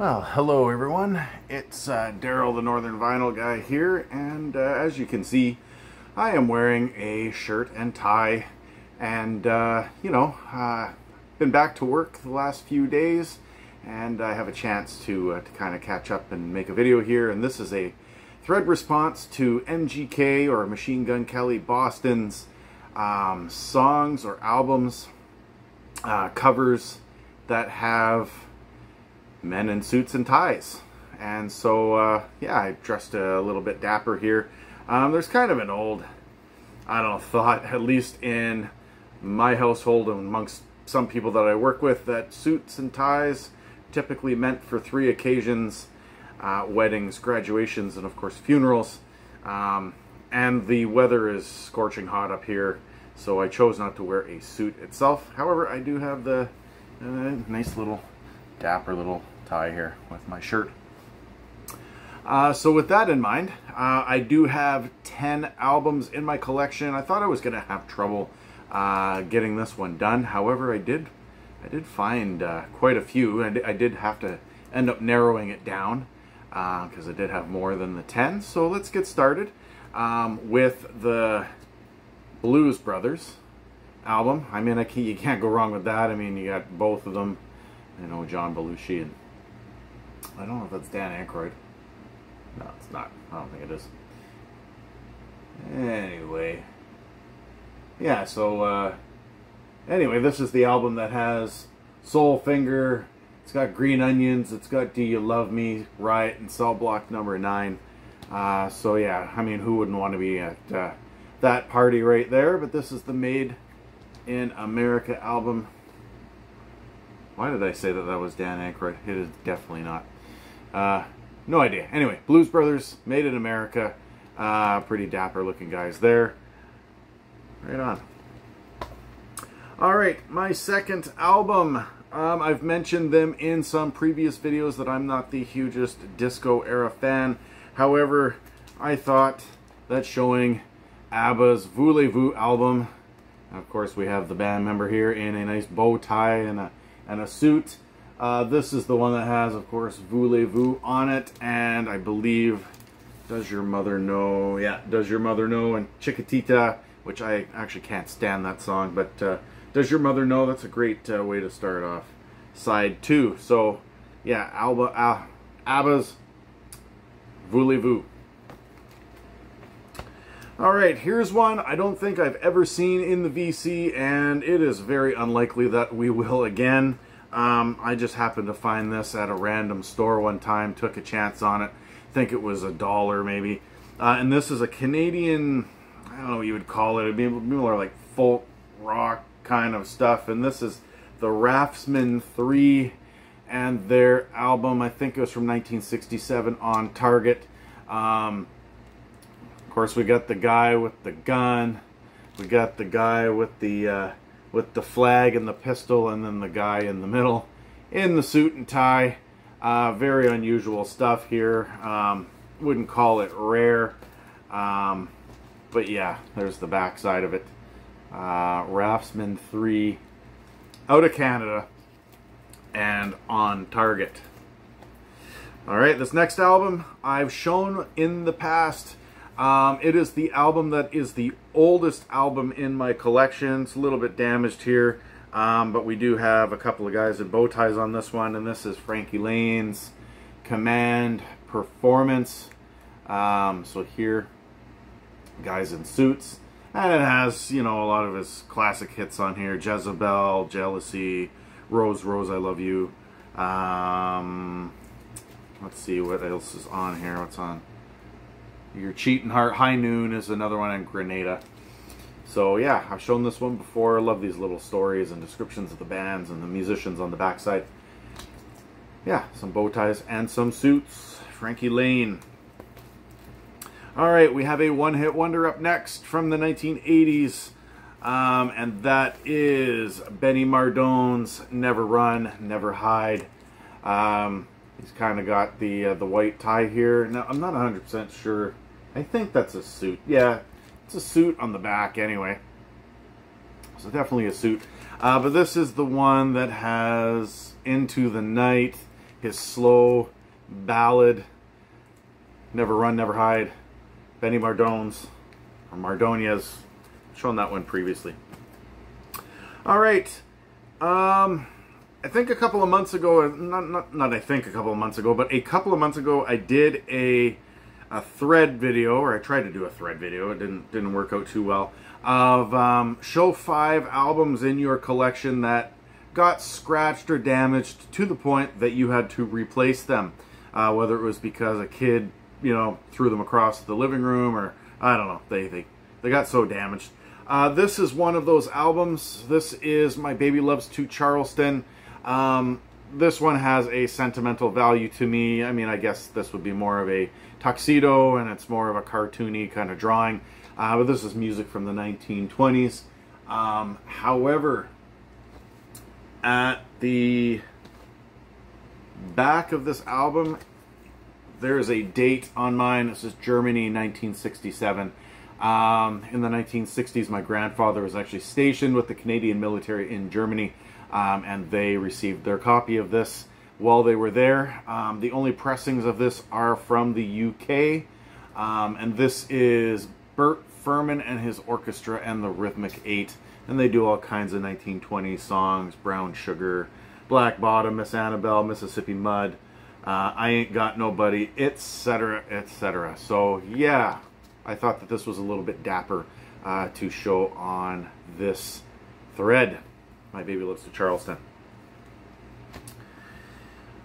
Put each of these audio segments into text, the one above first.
Well, hello everyone. It's Daryl, the Northern Vinyl Guy here, and as you can see, I am wearing a shirt and tie, and been back to work the last few days, and I have a chance to kind of catch up and make a video here. And this is a thread response to MGK, or Machine Gun Kelly Boston's songs or albums, covers that have men in suits and ties. And so yeah, I dressed a little bit dapper here. There's kind of an old, I don't know, thought, at least in my household and amongst some people that I work with, that suits and ties typically meant for three occasions: weddings, graduations, and of course funerals. And the weather is scorching hot up here, so I chose not to wear a suit itself. However, I do have the nice little dapper little tie here with my shirt. So with that in mind, I do have 10 albums in my collection. I thought I was gonna have trouble getting this one done. However, I did find quite a few, and I did have to end up narrowing it down because I did have more than the 10. So let's get started with the Blues Brothers album. I mean, you can't go wrong with that. I mean, you got both of them. You know, John Belushi, and I don't know if that's Dan Aykroyd. No, it's not. I don't think it is. Anyway. Yeah, so, anyway, this is the album that has Soul Finger, it's got Green Onions, it's got Do You Love Me, Riot, and Cell Block Number 9. So yeah, I mean, who wouldn't want to be at that party right there? But this is the Made in America album. Why did I say that that was Dan Aykroyd? It is definitely not. No idea. Anyway, Blues Brothers, Made in America. Pretty dapper looking guys there. Right on. Alright, my second album. I've mentioned them in some previous videos that I'm not the hugest disco era fan. However, I thought that showing ABBA's Voulez-Vous album, of course we have the band member here in a nice bow tie and a suit. This is the one that has, of course, Voulez-Vous on it, and I believe Does Your Mother Know? Yeah, Does Your Mother Know, and Chiquitita, which I actually can't stand that song, but Does Your Mother Know? That's a great way to start off side 2. So yeah, ABBA's Voulez-Vous. Alright, here's one I don't think I've ever seen in the VC, and it is very unlikely that we will again. I just happened to find this at a random store one time, took a chance on it. I think it was $1 maybe. And this is a Canadian, I don't know what you would call it, it'd be more like folk rock kind of stuff. And this is the Raftsmen 3 and their album, I think it was from 1967 on Target. Of course, we got the guy with the gun, we got the guy with the flag and the pistol, and then the guy in the middle in the suit and tie. Very unusual stuff here. Wouldn't call it rare, but yeah, there's the back side of it. Raftsmen 3 out of Canada and on Target. Alright, this next album I've shown in the past. It is the album that is the oldest album in my collection. It's a little bit damaged here, but we do have a couple of guys in bow ties on this one, and this is Frankie Laine's Command Performance. So here, guys in suits, and it has, you know, a lot of his classic hits on here: Jezebel, Jealousy, Rose, Rose, I Love You. Let's see what else is on here. What's on? Your Cheating Heart, High Noon is another one, and Grenada. So yeah, I've shown this one before. I love these little stories and descriptions of the bands and the musicians on the backside. Yeah, some bow ties and some suits. Frankie Laine. Alright, we have a one-hit wonder up next from the 1980s. And that is Benny Mardone's Never Run, Never Hide. He's kind of got the white tie here. Now, I'm not 100% sure. I think that's a suit. Yeah, it's a suit on the back anyway. So definitely a suit. But this is the one that has Into the Night, his slow ballad, Never Run, Never Hide, Benny Mardones, or Mardones. Shown that one previously. All right. I think a couple of months ago, not I think a couple of months ago, but a couple of months ago, I did a thread video, or I tried to do a thread video. It didn't work out too well. Of show 5 albums in your collection that got scratched or damaged to the point that you had to replace them, whether it was because a kid, you know, threw them across the living room, or I don't know, they got so damaged. This is one of those albums. This is My Baby Loves to Charleston. This one has a sentimental value to me. I mean, I guess this would be more of a tuxedo, and it's more of a cartoony kind of drawing. But this is music from the 1920s. However, at the back of this album, there is a date on mine. This is Germany, 1967. In the 1960s, my grandfather was actually stationed with the Canadian military in Germany, and they received their copy of this while they were there. The only pressings of this are from the UK, and this is Bert Furman and his orchestra and the Rhythmic 8, and they do all kinds of 1920s songs: Brown Sugar, Black Bottom, Miss Annabelle, Mississippi Mud, I Ain't Got Nobody, etc., etc. So yeah, I thought that this was a little bit dapper to show on this thread. My Baby Loves to Charleston.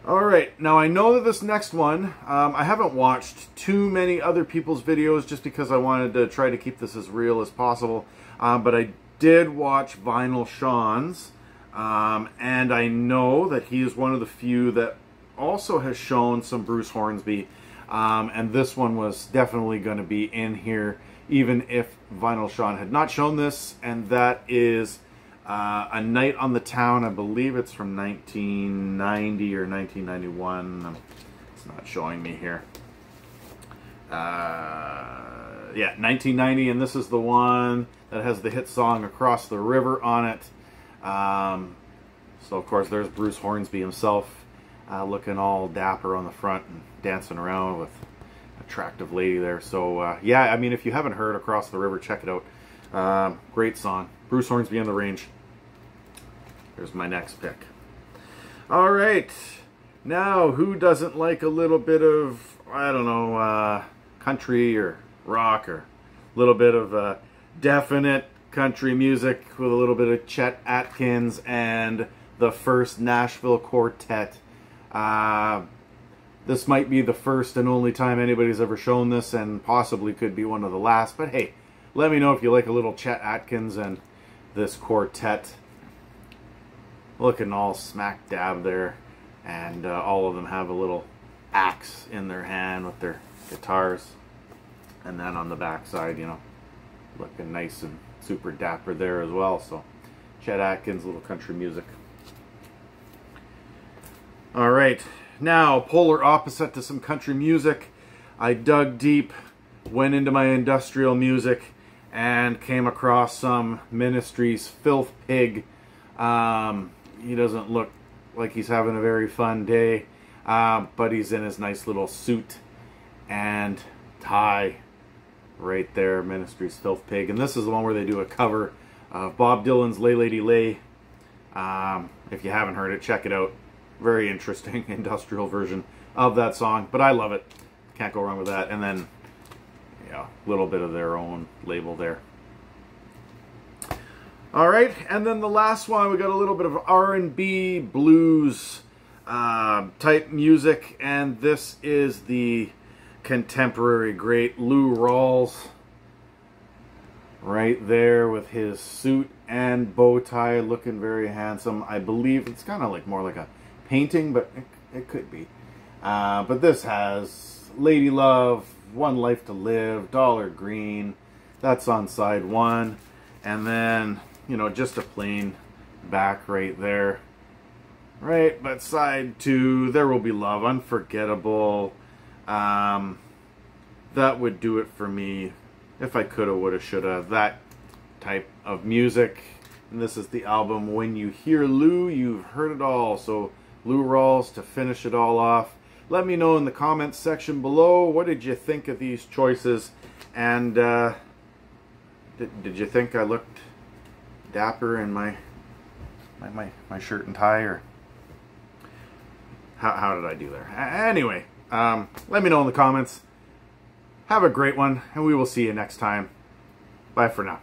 Alright, now I know that this next one, I haven't watched too many other people's videos just because I wanted to try to keep this as real as possible, but I did watch Vinyl Sean's, and I know that he is one of the few that also has shown some Bruce Hornsby, and this one was definitely going to be in here even if Vinyl Sean had not shown this, and that is A Night on the Town. I believe it's from 1990 or 1991. It's not showing me here. Yeah, 1990, and this is the one that has the hit song Across the River on it. So of course there's Bruce Hornsby himself, looking all dapper on the front and dancing around with an attractive lady there. So yeah, I mean, if you haven't heard Across the River, check it out. Great song. Bruce Hornsby on the Range. There's my next pick. All right, now who doesn't like a little bit of, I don't know, country or rock, or a little bit of definite country music with a little bit of Chet Atkins and the First Nashville Quartet. This might be the first and only time anybody's ever shown this, and possibly could be one of the last, but hey, let me know if you like a little Chet Atkins and this quartet. Looking all smack dab there, and all of them have a little axe in their hand with their guitars, and then on the back side, you know, looking nice and super dapper there as well. So Chet Atkins, little country music. All right, now polar opposite to some country music, I dug deep, went into my industrial music, and came across some Ministry's Filth Pig. He doesn't look like he's having a very fun day, but he's in his nice little suit and tie right there. Ministry's Filth Pig, and this is the one where they do a cover of Bob Dylan's Lay Lady Lay. If you haven't heard it, check it out. Very interesting industrial version of that song, but I love it. Can't go wrong with that. And then, yeah, a little bit of their own label there. All right, and then the last one, we got a little bit of R&B blues type music, and this is the contemporary great Lou Rawls, right there with his suit and bow tie, looking very handsome. I believe it's kind of like more like a painting, but it could be. But this has Lady Love, One Life to Live, Dollar Green. That's on side 1, and then, you know, just a plain back right there. Right, but side 2, There Will Be Love, Unforgettable. That would do it for me. If I coulda, woulda, shoulda. That type of music. And this is the album When You Hear Lou, You've Heard It All. So blue rolls to finish it all off. Let me know in the comments section below, what did you think of these choices? And did you think I looked dapper in my shirt and tie, or how did I do there? Anyway, let me know in the comments. Have a great one, and we will see you next time. Bye for now.